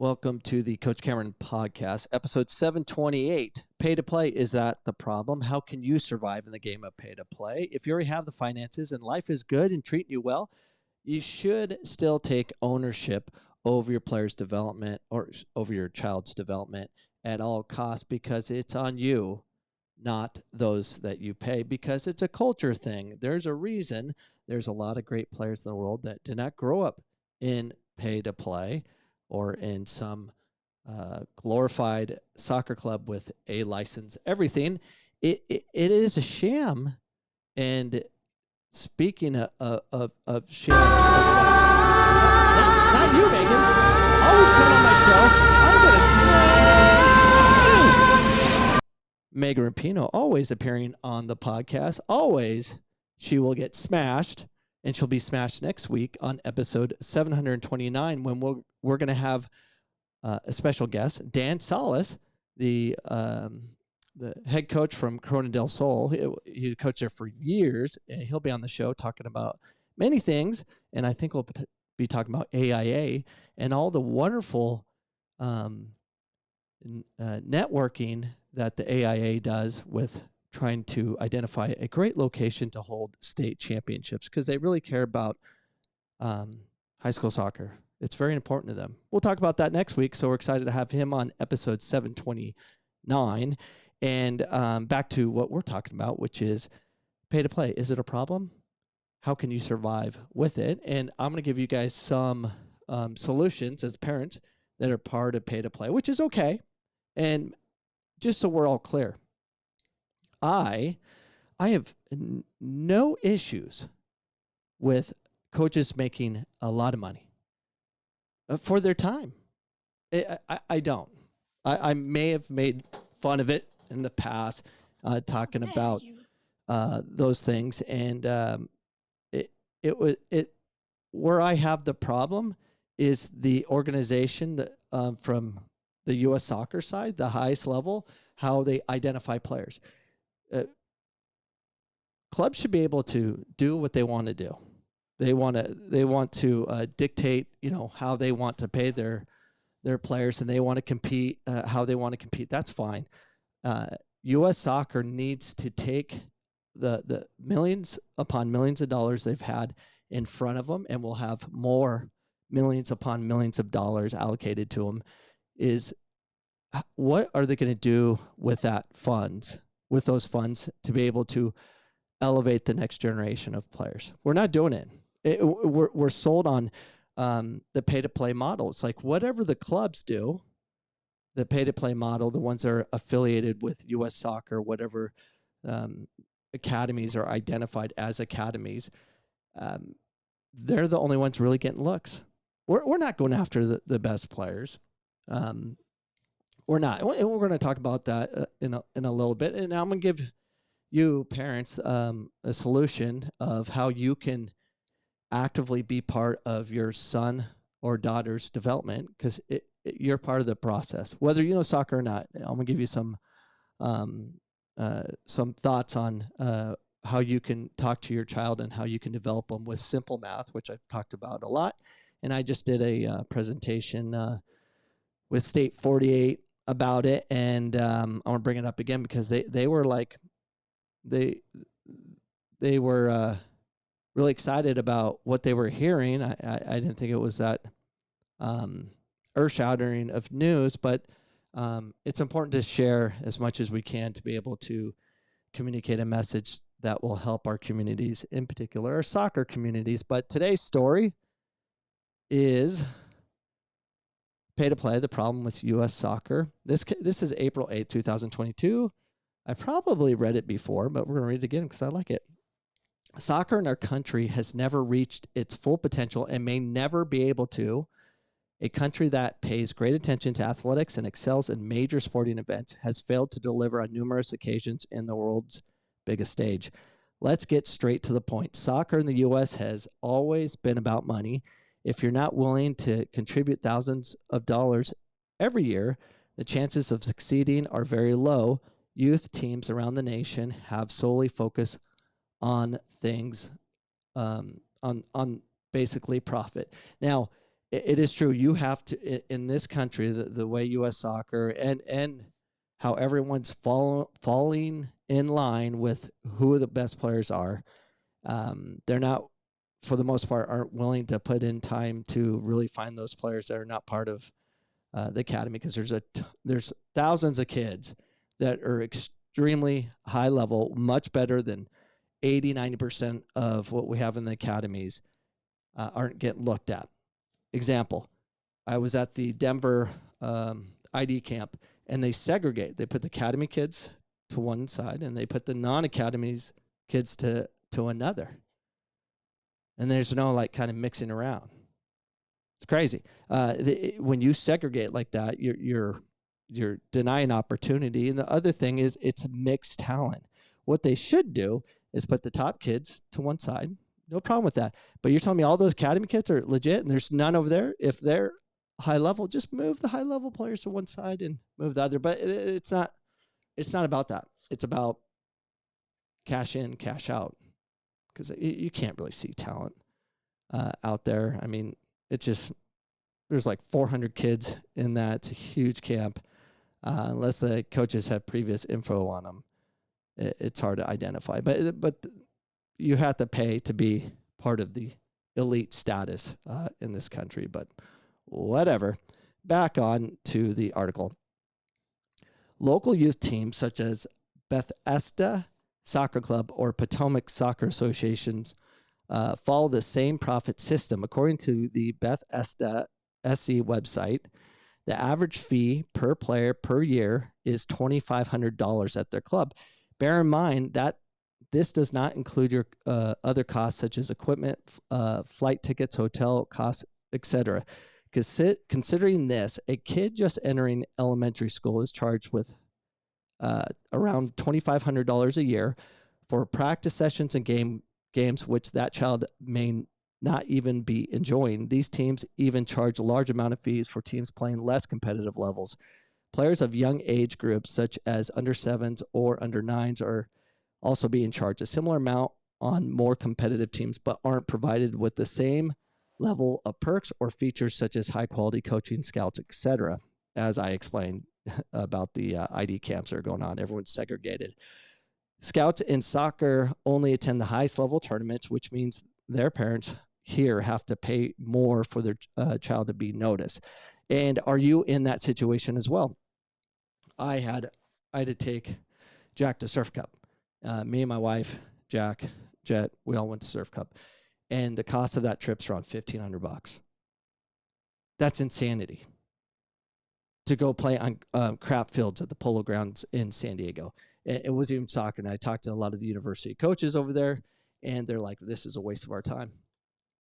Welcome to the Coach Cameron Podcast, episode 728. Pay to play, is that the problem? How can you survive in the game of pay to play? If you already have the finances and life is good and treating you well, you should still take ownership over your player's development or over your child's development at all costs, because it's on you, not those that you pay, because it's a culture thing. There's a reason there's a lot of great players in the world that did not grow up in pay to play or in some glorified soccer club with a license, everything. It is a sham. And speaking of shams, not you, Megan. Always coming on my show. I'm going to smash Megan Rapinoe, always appearing on the podcast. Always she will get smashed. And she'll be smashed next week on episode 729 when we're going to have a special guest, Dan Salas, the head coach from Corona del Sol. He coached there for years, and he'll be on the show talking about many things. And I think we'll be talking about AIA and all the wonderful networking that the AIA does with trying to identify a great location to hold state championships, because they really care about high school soccer. It's very important to them. We'll talk about that next week, so we're excited to have him on episode 729. And back to what we're talking about, which is pay to play. Is it a problem? How can you survive with it? And I'm going to give you guys some solutions as parents that are part of pay to play, which is okay. And just so we're all clear, I have no issues with coaches making a lot of money for their time. I don't. I may have made fun of it in the past, talking about those things, and where I have the problem is the organization that from the U.S. soccer side, the highest level, how they identify players. Clubs should be able to do what they want to do. They want to dictate, how they want to pay their players, and they want to compete how they want to compete. That's fine. U.S. soccer needs to take the millions upon millions of dollars they've had in front of them, and will have more millions upon millions of dollars allocated to them. Is what are they going to do with with those funds to be able to elevate the next generation of players? We're not doing it. We're sold on the pay-to-play model. It's like whatever the clubs do, the pay-to-play model, the ones that are affiliated with U.S. Soccer, whatever academies are identified as academies, they're the only ones really getting looks. We're not going after the best players. We're not. We're going to talk about that in a little bit. And I'm going to give you parents a solution of how you can actively be part of your son or daughter's development, because you're part of the process, whether you know soccer or not. I'm going to give you some thoughts on how you can talk to your child and how you can develop them with simple math, which I've talked about a lot. And I just did a presentation with State 48 about it, and I'm going to bring it up again because they were like, they were really excited about what they were hearing. I didn't think it was that earth-shattering of news, but it's important to share as much as we can to be able to communicate a message that will help our communities, in particular our soccer communities. But today's story is pay to play, the problem with U.S. soccer. This is April 8th, 2022. I probably read it before, but we're going to read it again because I like it. Soccer in our country has never reached its full potential and may never be able to. A country that pays great attention to athletics and excels in major sporting events has failed to deliver on numerous occasions in the world's biggest stage. Let's get straight to the point. Soccer in the U.S. has always been about money. If you're not willing to contribute thousands of dollars every year, the chances of succeeding are very low. Youth teams around the nation have solely focused on things, on basically profit. Now, it is true. You have to, in this country, the way U.S. soccer and how everyone's falling in line with who the best players are. They're not, for the most part, aren't willing to put in time to really find those players that are not part of the academy, because there's thousands of kids that are extremely high level, much better than 80-90% of what we have in the academies aren't getting looked at. Example, I was at the Denver ID camp, and they segregate. They put the academy kids to one side, and they put the non-academies kids to another. And there's no like kind of mixing around. It's crazy. When you segregate like that, you're denying opportunity. And the other thing is, it's mixed talent. What they should do is put the top kids to one side. No problem with that. But you're telling me all those academy kids are legit and there's none over there? If they're high level, just move the high level players to one side and move the other. But it's not about that. It's about cash in, cash out, because you can't really see talent out there. I mean, it's just, there's like 400 kids in that. It's a huge camp. Unless the coaches have previous info on them, it's hard to identify. But you have to pay to be part of the elite status in this country. But whatever. Back on to the article. Local youth teams such as Bethesda Soccer Club or Potomac Soccer Associations follow the same profit system. According to the Bethesda SC website, the average fee per player per year is $2,500 at their club. Bear in mind that this does not include your other costs such as equipment, flight tickets, hotel costs, etc. Considering this, a kid just entering elementary school is charged with around $2,500 a year for practice sessions and games which that child may not even be enjoying. These teams even charge a large amount of fees for teams playing less competitive levels. Players of young age groups such as under 7s or under 9s are also being charged a similar amount on more competitive teams, but aren't provided with the same level of perks or features such as high quality coaching, scouts, etc. As I explained about the ID camps that are going on, everyone's segregated. Scouts in soccer only attend the highest level tournaments, which means their parents here have to pay more for their child to be noticed. And are you in that situation as well? I had to take Jack to Surf Cup. Me and my wife, Jack, Jet, we all went to Surf Cup, and the cost of that trip's around $1,500. That's insanity. To go play on crap fields at the Polo Grounds in San Diego. It wasn't even soccer. And I talked to a lot of the university coaches over there, and they're like, this is a waste of our time.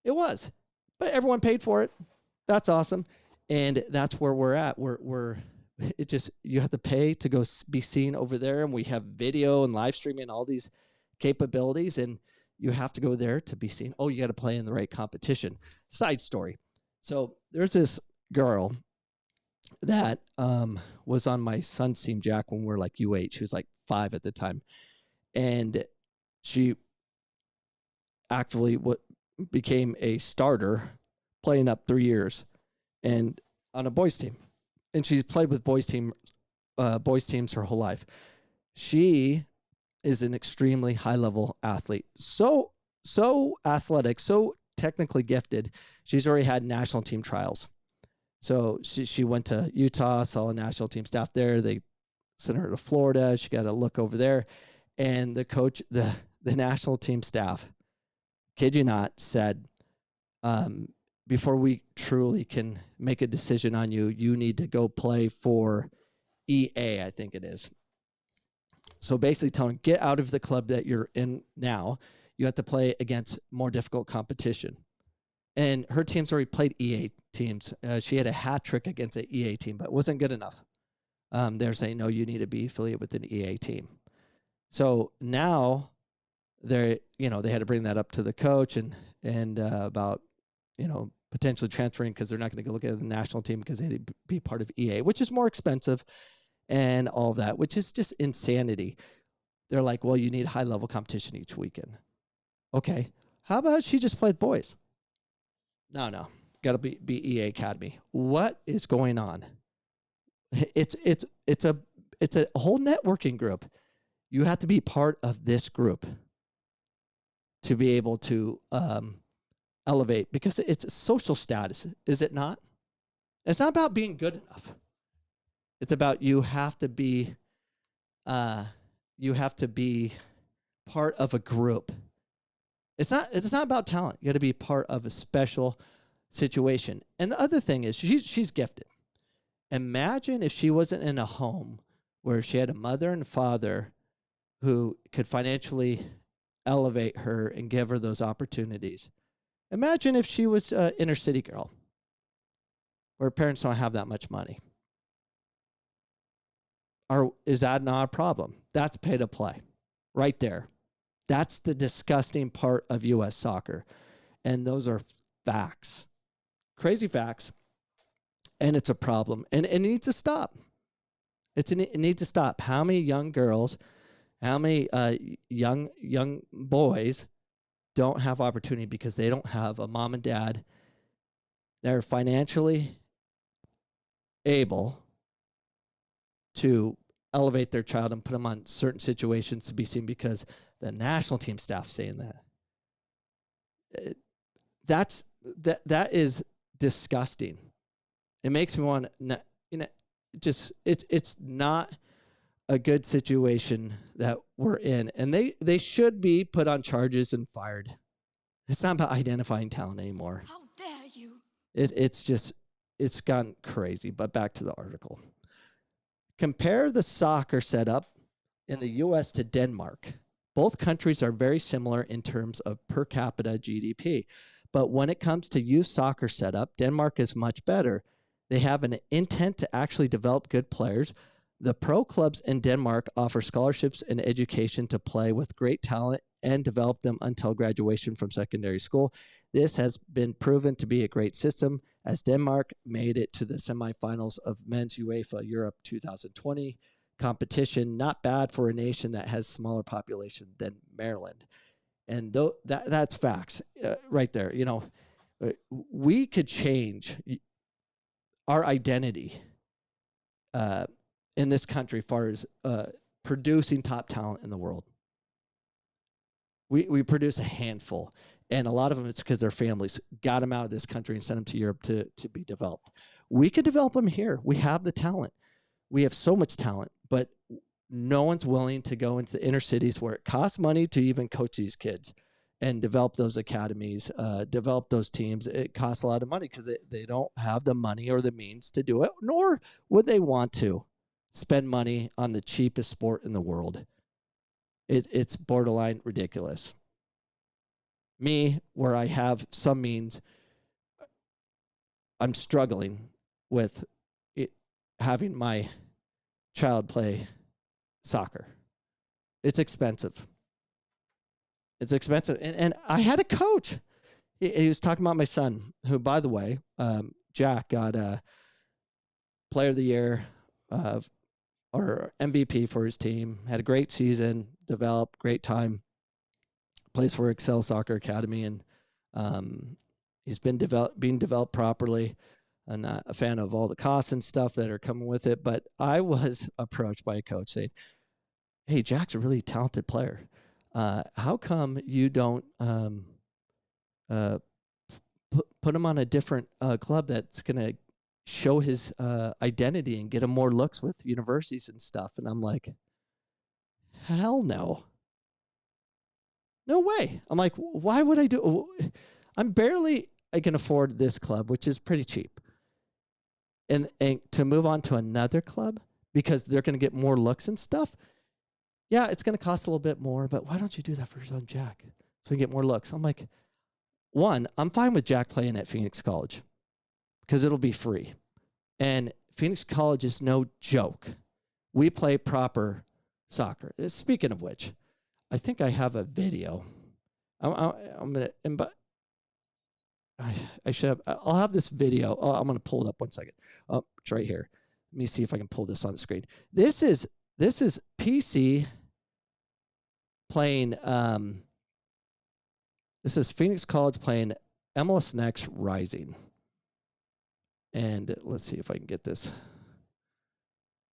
It was, but everyone paid for it. That's awesome. And that's where we're at. It just, you have to pay to go be seen over there. And we have video and live streaming and all these capabilities, and you have to go there to be seen. Oh, you got to play in the right competition. Side story. So there's this girl that was on my son's team, Jack, when we were like U8. She was like 5 at the time. And she actually became a starter playing up 3 years and on a boys team. And she's played with boys teams her whole life. She is an extremely high-level athlete. So athletic, so technically gifted. She's already had national team trials. So she went to Utah, saw a national team staff there. They sent her to Florida. She got a look over there. And the coach, the national team staff, kid you not, said, before we truly can make a decision on you, you need to go play for EA, I think it is. So basically telling her, get out of the club that you're in now. You have to play against more difficult competition. And her team's already played EA teams. She had a hat trick against an EA team, but it wasn't good enough. They're saying, no, you need to be affiliated with an EA team. So now they had to bring that up to the coach and about, potentially transferring, because they're not going to go look at the national team because they'd be part of EA, which is more expensive and all that, which is just insanity. They're like, well, you need high-level competition each weekend. Okay. How about she just played boys? No. got to be EA Academy. What is going on? It's a whole networking group. You have to be part of this group to be able to elevate, because it's a social status, is it not? It's not about being good enough. It's about you have to be part of a group. It's not about talent. You got to be part of a special situation. And the other thing is she's gifted. Imagine if she wasn't in a home where she had a mother and father who could financially elevate her and give her those opportunities. Imagine if she was an inner city girl where her parents don't have that much money. Is that not a problem? That's pay to play right there. That's the disgusting part of U.S. soccer. And those are facts, crazy facts. And it's a problem. And it needs to stop. It needs to stop. How many young girls, how many young boys don't have opportunity because they don't have a mom and dad that are financially able to elevate their child and put them on certain situations to be seen because the national team staff saying that. That is disgusting. It makes me want to, it's not a good situation that we're in. And they should be put on charges and fired. It's not about identifying talent anymore. How dare you? It's gotten crazy. But back to the article. Compare the soccer setup in the U.S. to Denmark. Both countries are very similar in terms of per capita GDP. But when it comes to youth soccer setup, Denmark is much better. They have an intent to actually develop good players. The pro clubs in Denmark offer scholarships and education to play with great talent and develop them until graduation from secondary school. This has been proven to be a great system, as Denmark made it to the semifinals of Men's UEFA Europe 2020 competition. Not bad for a nation that has smaller population than Maryland. And that's facts right there. We could change our identity in this country as far as producing top talent in the world. We produce a handful, and a lot of them it's because their families got them out of this country and sent them to Europe to be developed. We could develop them here. We have the talent. We have so much talent, but no one's willing to go into the inner cities where it costs money to even coach these kids and develop those academies, develop those teams. It costs a lot of money because they don't have the money or the means to do it, nor would they want to spend money on the cheapest sport in the world. It's borderline ridiculous. Me, where I have some means, I'm struggling with having my child play soccer. It's expensive. It's expensive. And I had a coach. He was talking about my son, who, by the way, Jack got a player of the year or MVP for his team. Had a great season, developed, great time. Plays for Excel Soccer Academy, and he's been being developed properly. I'm not a fan of all the costs and stuff that are coming with it, but I was approached by a coach saying, "Hey, Jack's a really talented player. How come you don't put him on a different club that's going to show his identity and get him more looks with universities and stuff?" And I'm like, hell no. No way. I'm like, why would I do? I can afford this club, which is pretty cheap. And to move on to another club because they're going to get more looks and stuff. Yeah, it's going to cost a little bit more, but why don't you do that for your son, Jack, so we get more looks? I'm like, one, I'm fine with Jack playing at Phoenix College because it'll be free. And Phoenix College is no joke. We play proper soccer. Speaking of which, I think I have a video. I'm going to, I should have, I'll have this video. Oh, I'm going to pull it up 1 second. Oh, it's right here. Let me see if I can pull this on the screen. This is PC playing, this is Phoenix College playing MLS Next Rising. And let's see if I can get this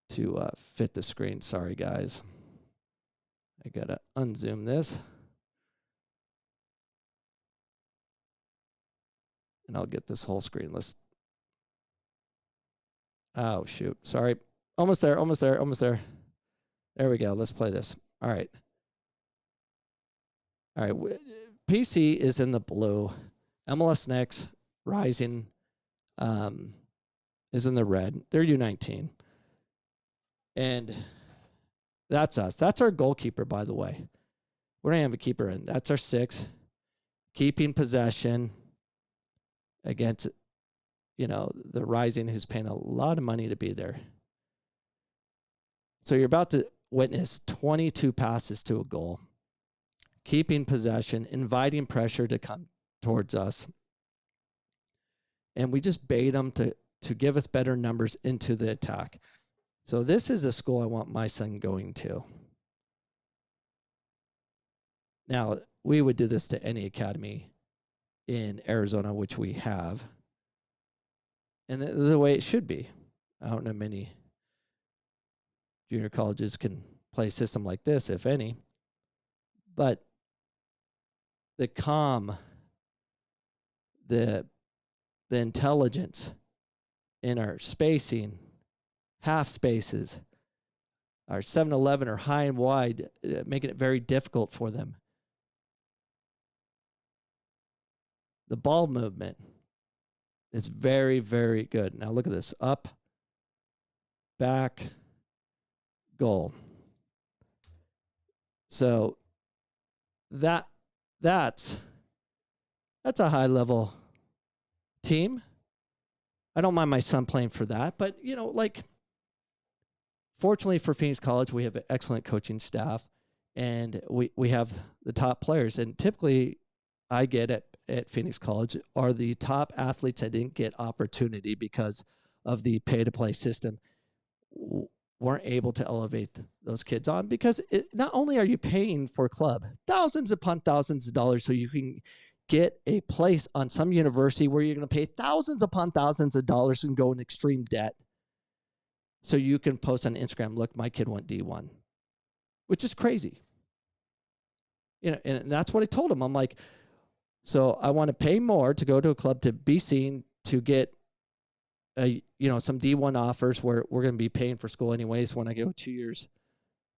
to fit the screen. Sorry, guys. I got to unzoom this. And I'll get this whole screen. Oh, shoot. Sorry. Almost there. There we go. Let's play this. All right. PC is in the blue. MLS Next, Rising, is in the red. They're U19. And that's us. That's our goalkeeper, by the way. We don't have a keeper in. That's our 6. Keeping possession against, the Rising, who's paying a lot of money to be there. So you're about to witness 22 passes to a goal. Keeping possession, inviting pressure to come towards us. And we just bait them to give us better numbers into the attack. So this is a school I want my son going to. Now, we would do this to any academy in Arizona, which we have. And the way it should be. I don't know many junior colleges can play a system like this, if any. But the calm, the intelligence in our spacing, half spaces, our 7-11 are high and wide, making it very difficult for them. The ball movement is very, very good. Now look at this. Up, back, goal. So that's a high level team. I don't mind my son playing for that, but fortunately for Phoenix College, we have an excellent coaching staff, and we have the top players. And typically, I get at Phoenix College are the top athletes that didn't get opportunity because of the pay-to-play system. Weren't able to elevate those kids on because not only are you paying for club thousands upon thousands of dollars so you can get a place on some university where you're going to pay thousands upon thousands of dollars and go in extreme debt so you can post on Instagram, look, my kid went D1, which is crazy. And that's what I told him. I'm like, so I want to pay more to go to a club to be seen, to get some D1 offers where we're going to be paying for school anyways when I go 2 years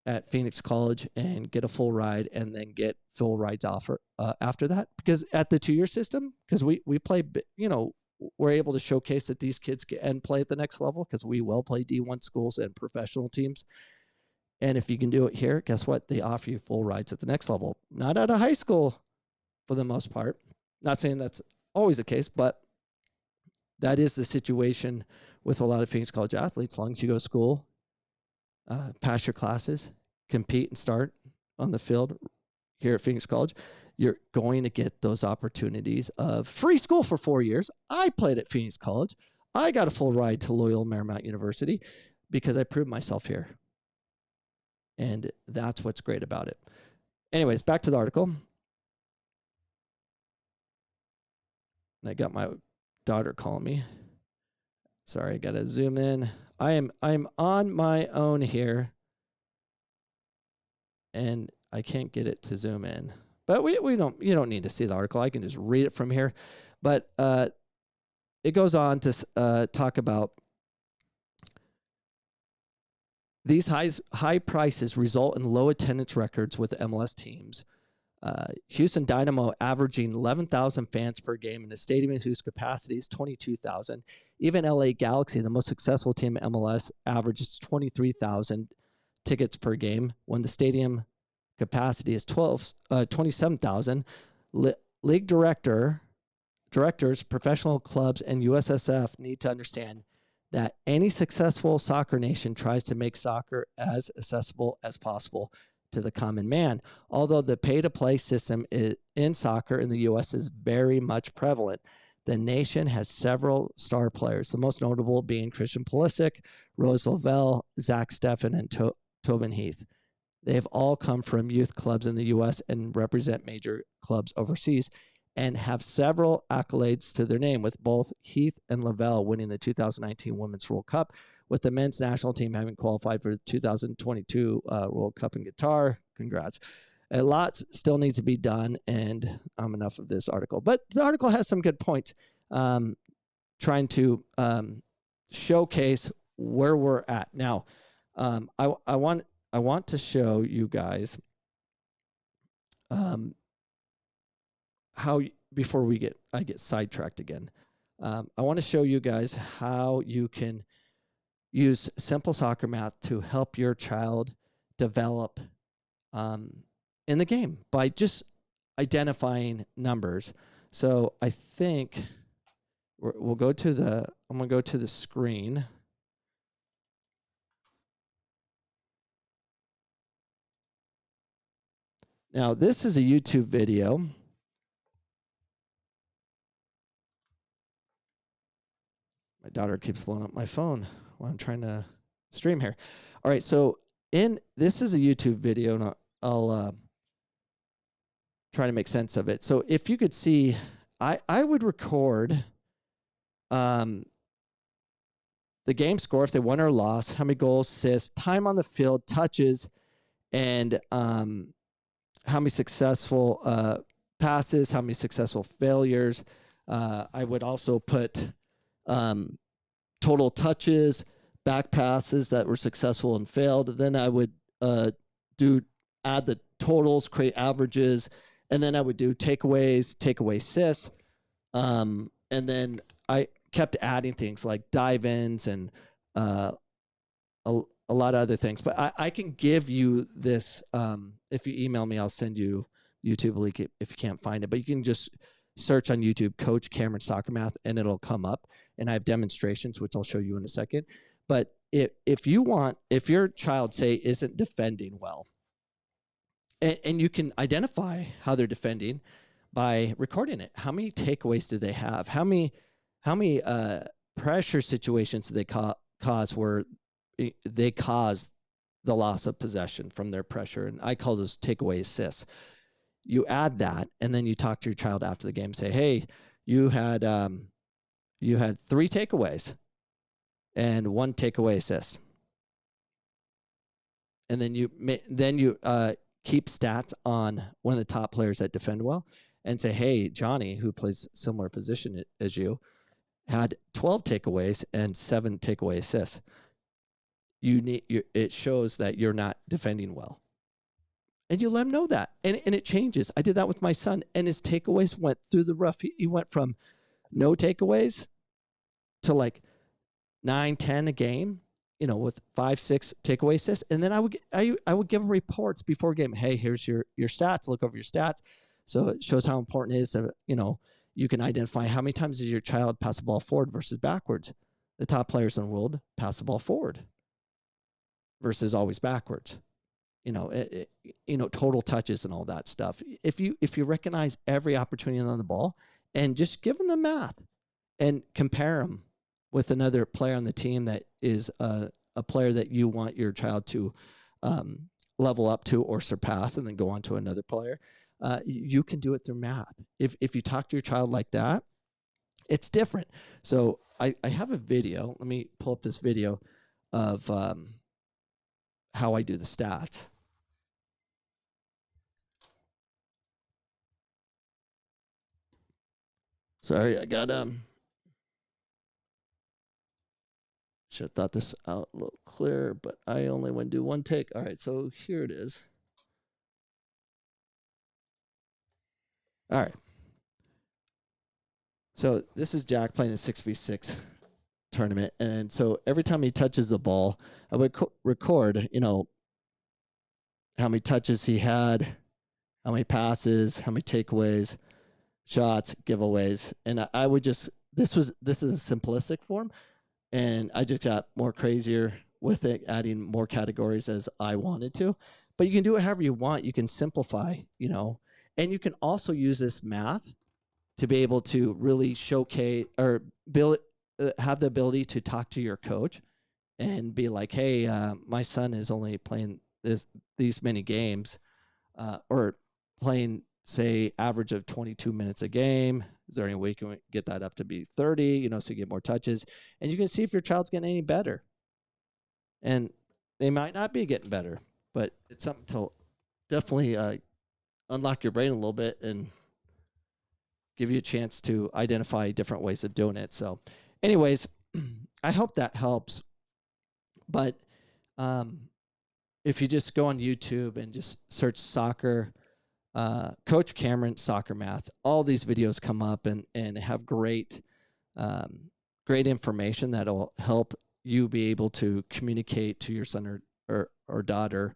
at Phoenix College and get a full ride and then get full rides offer after that. Because at the 2-year system, because we play, we're able to showcase that these kids can play at the next level because we will play D1 schools and professional teams. And if you can do it here, guess what? They offer you full rides at the next level. Not at a high school for the most part. Not saying that's always the case, but that is the situation with a lot of Phoenix College athletes. As long as you go to school, pass your classes, compete and start on the field here at Phoenix College, you're going to get those opportunities of free school for 4 years. I played at Phoenix College. I got a full ride to Loyola Marymount University because I proved myself here. And that's what's great about it. Anyways, back to the article. I got my daughter calling me. Sorry, I got to zoom in. I'm on my own here, and I can't get it to zoom in. But you don't need to see the article. I can just read it from here. But it goes on to talk about these high prices result in low attendance records with MLS teams. Houston Dynamo averaging 11,000 fans per game in a stadium whose capacity is 22,000. Even LA Galaxy, the most successful team in MLS, averages 23,000 tickets per game when the stadium capacity is 27,000. League directors, professional clubs, and USSF need to understand that any successful soccer nation tries to make soccer as accessible as possible to the common man. Although the pay-to-play system in soccer in the U.S. is very much prevalent, the nation has several star players, the most notable being Christian Pulisic, Rose Lavelle, Zach Steffen, and Tobin Heath. They've all come from youth clubs in the U.S. and represent major clubs overseas. and have several accolades to their name, with both Heath and Lavelle winning the 2019 Women's World Cup, with the men's national team having qualified for the 2022 World Cup in Qatar. Congrats. A lot still needs to be done, and enough of this article. But the article has some good points, trying to showcase where we're at. Now, I want to show you guys how, before I get sidetracked again, I want to show you guys how you can use simple soccer math to help your child develop in the game by just identifying numbers. So I think we'll go to I'm going to go to the screen. Now, this is a YouTube video. My daughter keeps blowing up my phone while I'm trying to stream here. All right, so this is a YouTube video, and I'll try to make sense of it. So if you could see, I would record the game score, if they won or lost, how many goals, assists, time on the field, touches, and how many successful passes, how many successful failures. I would also put total touches, back passes that were successful and failed. Then I would add the totals, create averages, and then I would do takeaway assists. And then I kept adding things like dive-ins and a lot of other things. But I can give you this. If you email me, I'll send you YouTube link if you can't find it. But you can just search on YouTube, Coach Cameron Soccer Math, and it'll come up. And I have demonstrations, which I'll show you in a second. But if your child, say, isn't defending well, and you can identify how they're defending by recording it. How many takeaways do they have? How many pressure situations do they cause where they cause the loss of possession from their pressure? And I call those takeaway assists. You add that, and then you talk to your child after the game. Say, hey, you had 3 takeaways and 1 takeaway assist, and then you keep stats on one of the top players that defend well, and say, hey, Johnny, who plays similar position as you, had 12 takeaways and 7 takeaway assists. It shows that you're not defending well. And you let him know that. And it changes. I did that with my son, and his takeaways went through the roof. He went from no takeaways to like 9, 10 a game, with 5, 6 takeaway assists. And then I would give him reports before game. Hey, here's your stats. Look over your stats. So it shows how important it is that, you can identify how many times does your child pass the ball forward versus backwards. The top players in the world pass the ball forward versus always backwards. Total touches and all that stuff. If you recognize every opportunity on the ball and just give them the math and compare them with another player on the team that is a player that you want your child to level up to or surpass, and then go on to another player, you can do it through math. If you talk to your child like that, it's different. So I have a video. Let me pull up this video of how I do the stats. Sorry, I got should have thought this out a little clearer, but I only want to do 1 take. All right, so here it is. All right. So this is Jack playing a 6v6 tournament, and so every time he touches the ball, I would record, how many touches he had, how many passes, how many takeaways, shots, giveaways, and I would just this is a simplistic form, and I just got more crazier with it, adding more categories as I wanted to. But you can do it however you want. You can simplify, and you can also use this math to be able to really showcase or have the ability to talk to your coach and be like, hey, my son is only playing these many games or playing say average of 22 minutes a game. Is there any way you can get that up to be 30, so you get more touches, and you can see if your child's getting any better. And they might not be getting better, but it's something to definitely unlock your brain a little bit and give you a chance to identify different ways of doing it. So anyways, I hope that helps. But if you just go on YouTube and just search soccer, Coach Cameron soccer math, all these videos come up and have great information that'll help you be able to communicate to your son or daughter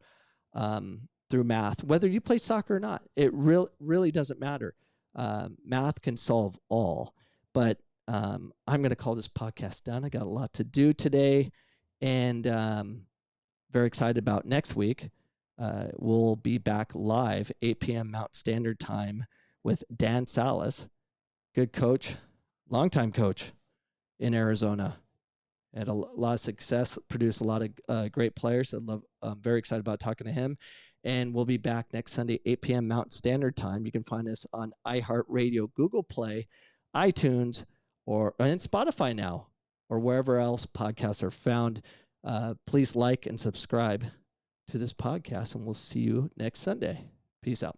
through math, whether you play soccer or not. It really doesn't matter. Math can solve all. But I'm going to call this podcast done. I got a lot to do today, and very excited about next week. We'll be back live 8 p.m. Mountain Standard Time with Dan Salas, good coach, longtime coach in Arizona. Had a lot of success, produced a lot of great players. I'm very excited about talking to him. And we'll be back next Sunday, 8 p.m. Mountain Standard Time. You can find us on iHeartRadio, Google Play, iTunes, and Spotify now, or wherever else podcasts are found. Please like and subscribe to this podcast, and we'll see you next Sunday. Peace out.